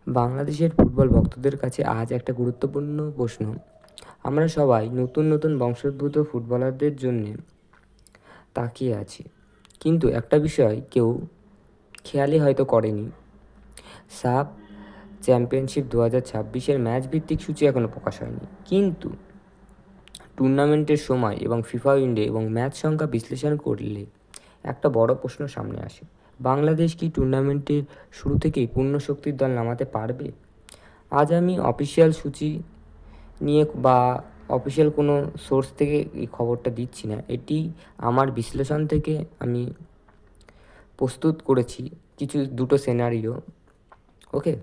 বাংলাদেশের ফুটবল ভক্তদের কাছে আজ একটা গুরুত্বপূর্ণ প্রশ্ন। আমরা সবাই নতুন নতুন বংশোদ্ভূত ফুটবলারদের জন্যে তাকিয়ে আছি, কিন্তু একটা বিষয় কেউ খেয়ালই হয়তো করেনি। সাফ চ্যাম্পিয়নশিপ 2026-এর ম্যাচ ভিত্তিক সূচি এখনও প্রকাশ হয়নি, কিন্তু টুর্নামেন্টের সময় এবং ফিফা উইন্ডো এবং ম্যাচ সংখ্যা বিশ্লেষণ করলে একটা বড় প্রশ্ন সামনে আসে। বাংলাদেশ কি টুর্নামেন্টের শুরু থেকেই পূর্ণ শক্তির দল নামাতে পারবে? আজ আমি অফিসিয়াল সূচি নিয়ে বা অফিসিয়াল কোনো সোর্স থেকে এই খবরটা দিচ্ছি না। এটি আমার বিশ্লেষণ থেকে আমি প্রস্তুত করেছি দুটো সিনারিও। ওকে,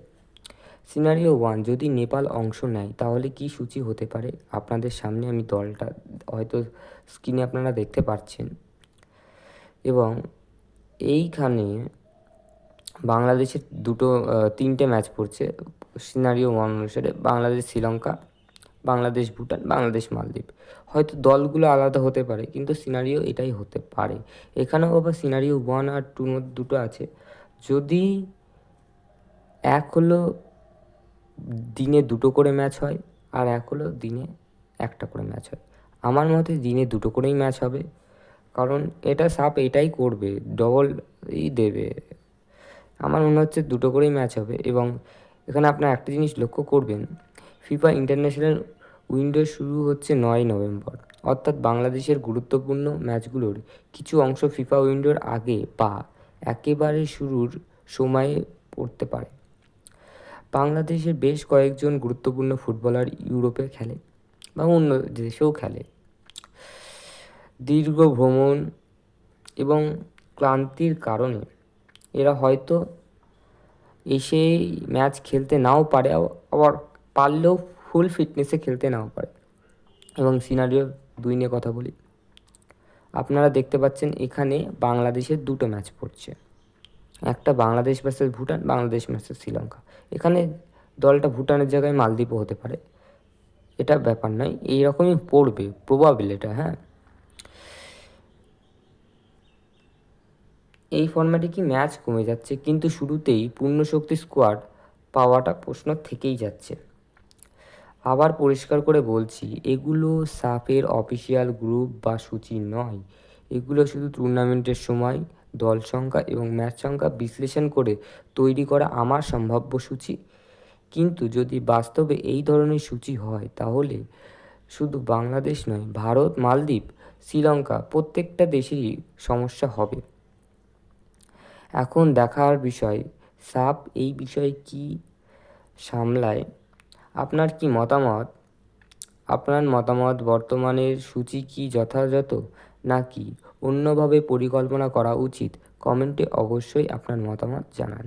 সিনারিও 1, যদি নেপাল অংশ নেয় তাহলে কি সূচি হতে পারে? আপনাদের সামনে আমি দলটা হয়তো স্ক্রিনে আপনারা দেখতে পাচ্ছেন, এবং এইখানে বাংলাদেশের তিনটে ম্যাচ পড়ছে সিনারিও 1 অনুসারে: বাংলাদেশ শ্রীলঙ্কা, বাংলাদেশ ভুটান, বাংলাদেশ মালদ্বীপ। হয়তো দলগুলো আলাদা হতে পারে, কিন্তু সিনারিও এটাই হতে পারে। এখানেও আবার সিনারিও 1 আর 2 মধ্যে দুটো আছে। যদি এক হলো দিনে দুটো করে ম্যাচ হয়, আর এক হলো দিনে একটা করে ম্যাচ হয়। আমার মতে দিনে দুটো করেই ম্যাচ হবে, কারণ এটা সাফ এটাই করবে, ডবলই দেবে। আমার মনে হচ্ছে দুটো করেই ম্যাচ হবে। এবং এখানে আপনার একটা জিনিস লক্ষ্য করবেন, ফিফা ইন্টারন্যাশনাল উইন্ডো শুরু হচ্ছে 9 নভেম্বর, অর্থাৎ বাংলাদেশের গুরুত্বপূর্ণ ম্যাচগুলোর কিছু অংশ ফিফা উইন্ডোর আগে বা একেবারে শুরুর সময়ে পড়তে পারে। বাংলাদেশের বেশ কয়েকজন গুরুত্বপূর্ণ ফুটবলার ইউরোপে খেলে বা অন্য দেশেও খেলে। দীর্ঘ ভ্রমণ এবং ক্লান্তির কারণে এরা হয়তো এসে ম্যাচ খেলতে নাও পারে, আবার পারলেও ফুল ফিটনেসে খেলতে নাও পারে। এবং সিনারিও 2 নিয়ে কথা বলি। আপনারা দেখতে পাচ্ছেন এখানে বাংলাদেশের দুটো ম্যাচ পড়ছে, একটা বাংলাদেশ ভার্সেস ভুটান, বাংলাদেশ ভার্সেস শ্রীলঙ্কা। এখানে দলটা ভুটানের জায়গায় মালদ্বীপও হতে পারে, এটা ব্যাপার নয়, এইরকমই পড়বে প্রবাবিল এটা। হ্যাঁ, এই ফরম্যাটে কি ম্যাচ কমে যাচ্ছে, কিন্তু শুরুতেই পূর্ণশক্তি স্কোয়াড পাওয়াটা প্রশ্ন থেকেই যাচ্ছে। আবার পরিষ্কার করে বলছি, এগুলো সাফের অফিসিয়াল গ্রুপ বা সূচি নয়। এগুলো শুধু টুর্নামেন্টের সময়, দল সংখ্যা এবং ম্যাচ সংখ্যা বিশ্লেষণ করে তৈরি করা আমার সম্ভাব্য সূচি। কিন্তু যদি বাস্তবে এই ধরনের সূচি হয়, তাহলে শুধু বাংলাদেশ নয়, ভারত, মালদ্বীপ, শ্রীলঙ্কা প্রত্যেকটা দেশেরই সমস্যা হবে। এখন দেখার বিষয় সাফ এই বিষয়ে কি সামলায়। আপনার কি মতামত? আপনার মতামত বর্তমানের সূচি কি যথাযথ, নাকি অন্যভাবে পরিকল্পনা করা উচিত? কমেন্টে অবশ্যই আপনার মতামত জানান।